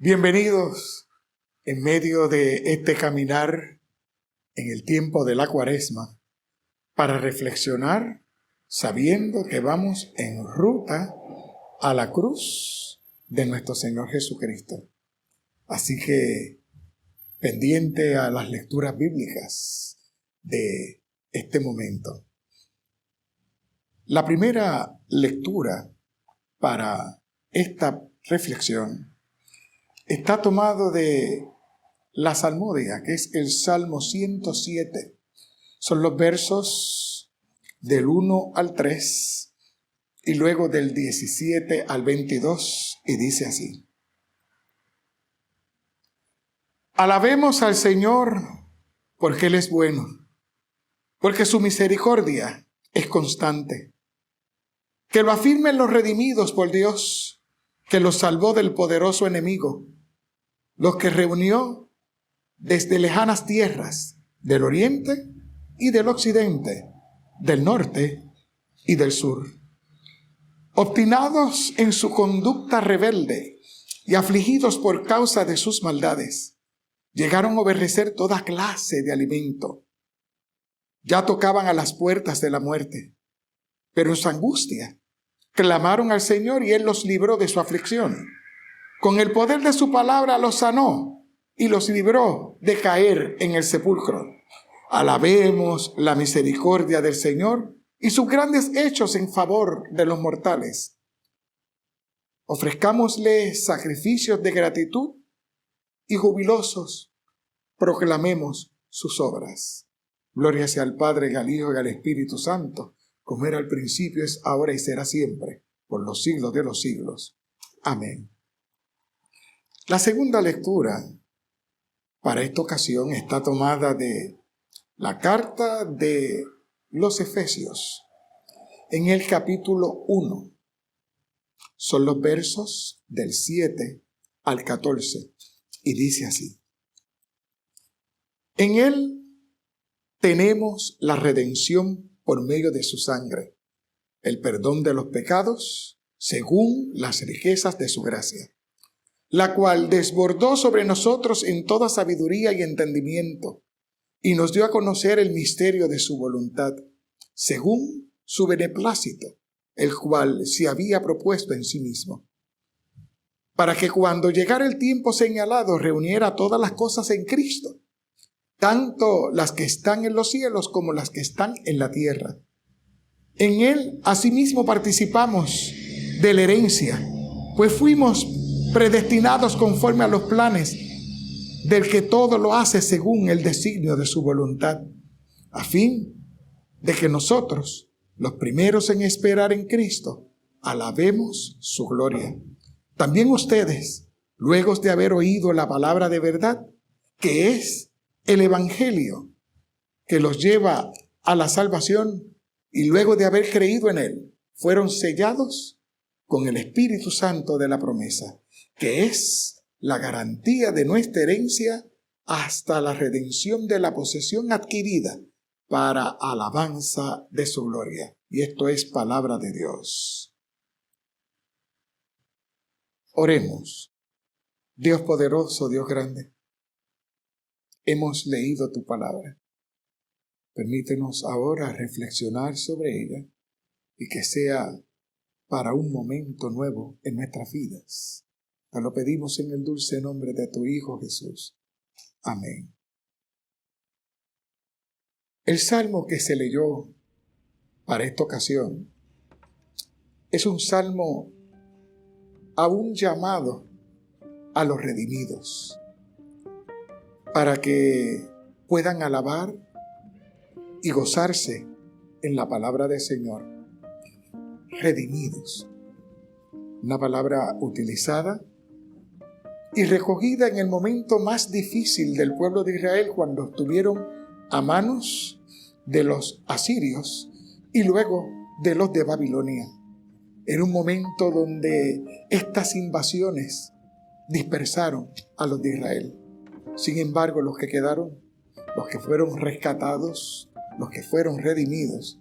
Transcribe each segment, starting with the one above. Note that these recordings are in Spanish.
Bienvenidos en medio de este caminar en el tiempo de la Cuaresma para reflexionar sabiendo que vamos en ruta a la cruz de nuestro Señor Jesucristo. Así que pendiente a las lecturas bíblicas de este momento. La primera lectura para esta reflexión está tomado de la Salmodia, que es el Salmo 107. Son los versos del 1 al 3 y luego del 17 al 22, y dice así: Alabemos al Señor porque Él es bueno, porque su misericordia es constante. Que lo afirmen los redimidos por Dios, que los salvó del poderoso enemigo, los que reunió desde lejanas tierras, del oriente y del occidente, del norte y del sur. Obstinados en su conducta rebelde y afligidos por causa de sus maldades, llegaron a aborrecer toda clase de alimento. Ya tocaban a las puertas de la muerte, pero en su angustia clamaron al Señor y Él los libró de su aflicción. Con el poder de su palabra los sanó y los libró de caer en el sepulcro. Alabemos la misericordia del Señor y sus grandes hechos en favor de los mortales. Ofrezcámosle sacrificios de gratitud y jubilosos proclamemos sus obras. Gloria sea al Padre, al Hijo y al Espíritu Santo, como era al principio, es ahora y será siempre, por los siglos de los siglos. Amén. La segunda lectura para esta ocasión está tomada de la carta de los Efesios, en el capítulo 1. Son los versos del 7 al 14, y dice así: En Él tenemos la redención por medio de su sangre, el perdón de los pecados, según las riquezas de su gracia, la cual desbordó sobre nosotros en toda sabiduría y entendimiento, y nos dio a conocer el misterio de su voluntad, según su beneplácito, el cual se había propuesto en sí mismo, para que cuando llegara el tiempo señalado reuniera todas las cosas en Cristo, tanto las que están en los cielos como las que están en la tierra. En Él asimismo participamos de la herencia, pues fuimos predestinados conforme a los planes del que todo lo hace según el designio de su voluntad, a fin de que nosotros, los primeros en esperar en Cristo, alabemos su gloria. También ustedes, luego de haber oído la palabra de verdad, que es el Evangelio, que los lleva a la salvación, y luego de haber creído en él, fueron sellados con el Espíritu Santo de la promesa, que es la garantía de nuestra herencia hasta la redención de la posesión adquirida para alabanza de su gloria. Y esto es palabra de Dios. Oremos. Dios poderoso, Dios grande, hemos leído tu palabra. Permítenos ahora reflexionar sobre ella y que sea para un momento nuevo en nuestras vidas. Te lo pedimos en el dulce nombre de tu Hijo Jesús. Amén. El salmo que se leyó para esta ocasión es un salmo a un llamado a los redimidos para que puedan alabar y gozarse en la palabra del Señor. Redimidos, una palabra utilizada y recogida en el momento más difícil del pueblo de Israel, cuando estuvieron a manos de los asirios y luego de los de Babilonia. Era un momento donde estas invasiones dispersaron a los de Israel. Sin embargo, los que quedaron, los que fueron rescatados, los que fueron redimidos,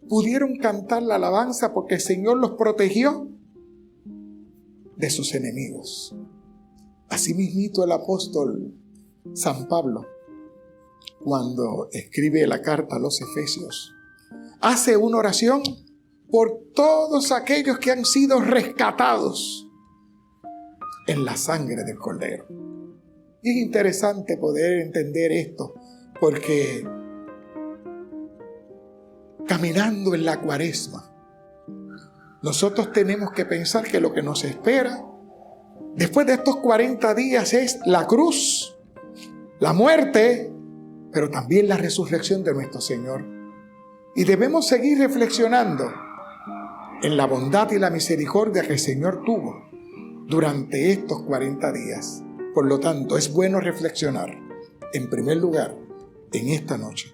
pudieron cantar la alabanza porque el Señor los protegió de sus enemigos. Asimismo, el apóstol San Pablo, cuando escribe la carta a los Efesios, hace una oración por todos aquellos que han sido rescatados en la sangre del Cordero. Y es interesante poder entender esto, porque caminando en la Cuaresma, nosotros tenemos que pensar que lo que nos espera después de estos 40 días es la cruz, la muerte, pero también la resurrección de nuestro Señor. Y debemos seguir reflexionando en la bondad y la misericordia que el Señor tuvo durante estos 40 días. Por lo tanto, es bueno reflexionar, en primer lugar, en esta noche,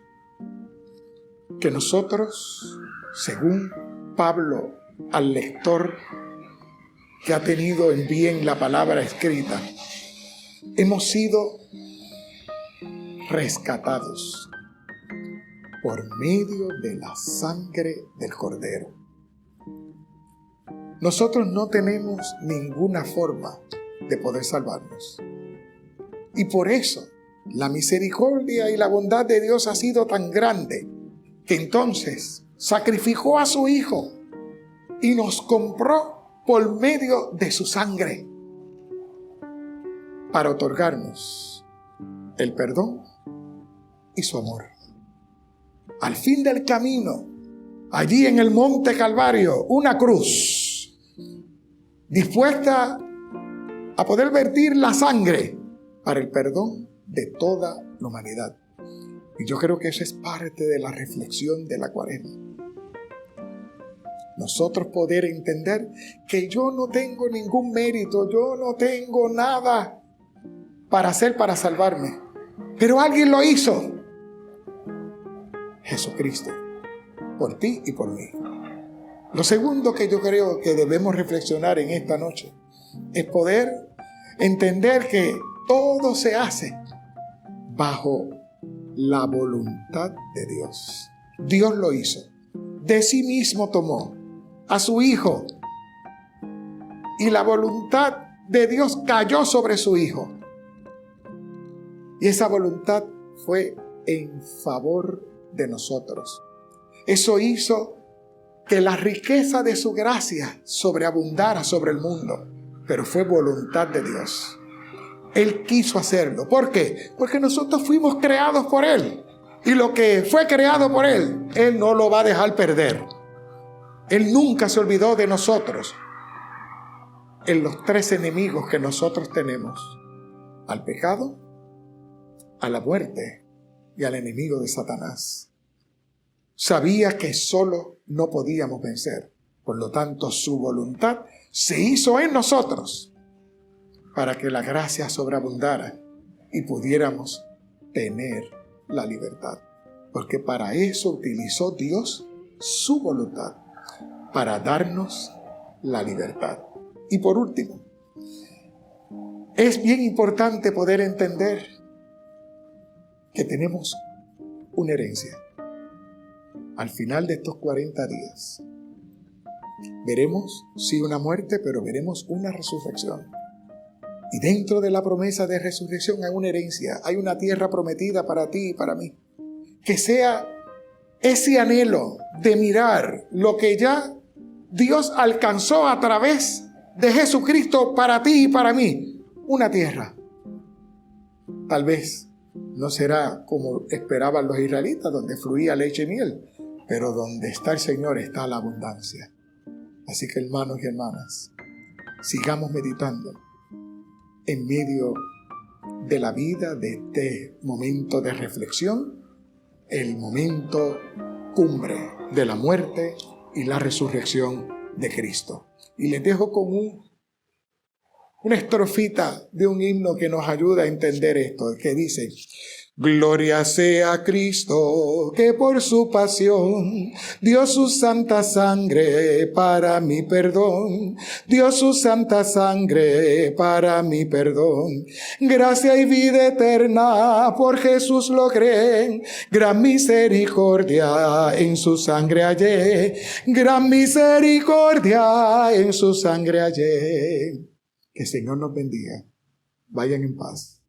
que nosotros, según Pablo al lector que ha tenido en bien la palabra escrita, hemos sido rescatados por medio de la sangre del Cordero. Nosotros no tenemos ninguna forma de poder salvarnos. Y por eso la misericordia y la bondad de Dios ha sido tan grande que entonces sacrificó a su Hijo y nos compró por medio de su sangre para otorgarnos el perdón y su amor. Al fin del camino, allí en el Monte Calvario, una cruz dispuesta a poder vertir la sangre para el perdón de toda la humanidad. Y yo creo que eso es parte de la reflexión de la Cuaresma. Nosotros poder entender que yo no tengo ningún mérito, yo no tengo nada para hacer para salvarme, pero alguien lo hizo. Jesucristo, por ti y por mí. Lo segundo que yo creo que debemos reflexionar en esta noche es poder entender que todo se hace bajo la voluntad de Dios. Dios lo hizo. De sí mismo tomó a su Hijo y la voluntad de Dios cayó sobre su Hijo. Y esa voluntad fue en favor de nosotros. Eso hizo que la riqueza de su gracia sobreabundara sobre el mundo, pero fue voluntad de Dios. Él quiso hacerlo. ¿Por qué? Porque nosotros fuimos creados por Él. Y lo que fue creado por Él, Él no lo va a dejar perder. Él nunca se olvidó de nosotros en los tres enemigos que nosotros tenemos: al pecado, a la muerte y al enemigo de Satanás. Sabía que solo no podíamos vencer. Por lo tanto, su voluntad se hizo en nosotros para que la gracia sobreabundara y pudiéramos tener la libertad. Porque para eso utilizó Dios su voluntad, para darnos la libertad. Y por último, es bien importante poder entender que tenemos una herencia. Al final de estos 40 días, veremos, sí, una muerte, pero veremos una resurrección. Y dentro de la promesa de resurrección hay una herencia, hay una tierra prometida para ti y para mí. Que sea ese anhelo de mirar lo que ya Dios alcanzó a través de Jesucristo para ti y para mí. Una tierra. Tal vez no será como esperaban los israelitas, donde fluía leche y miel, pero donde está el Señor está la abundancia. Así que, hermanos y hermanas, sigamos meditando en medio de la vida, de este momento de reflexión, el momento cumbre de la muerte y la resurrección de Cristo. Y les dejo con una estrofita de un himno que nos ayuda a entender esto, que dice: Gloria sea a Cristo, que por su pasión dio su santa sangre para mi perdón. Dio su santa sangre para mi perdón. Gracia y vida eterna por Jesús logré. Gran misericordia en su sangre hallé. Gran misericordia en su sangre hallé. Que el Señor nos bendiga Vayan en paz.